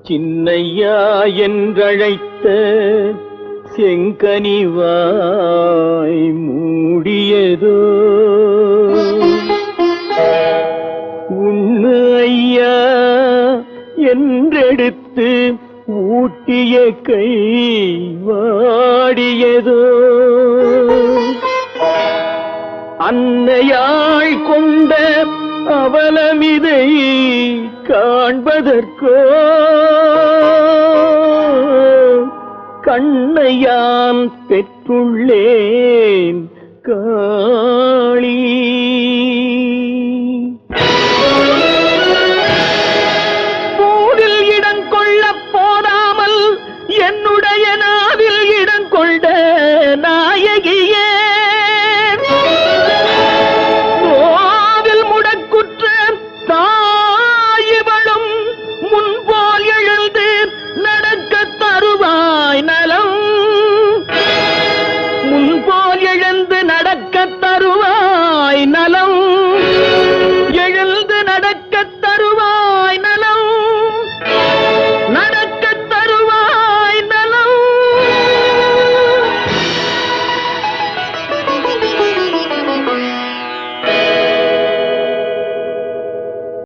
சின்னையா என்றழைத்த செங்கனிவாய் மூடியதோ உண்ணு ஐயா என்றெடுத்து ஊட்டிய கை வாடியதோ அன்னையாள் கொண்ட அவலமிதை காண்பதற்கோ கண்ணையான் பெற்றுள்ளேன் காளி. போதில் இடங்கொள்ள போதாமல் என்னுடைய நாவில் இடங்கொண்ட நாயகியே நலம் முன்போல் எழுந்து நடக்க தருவாய்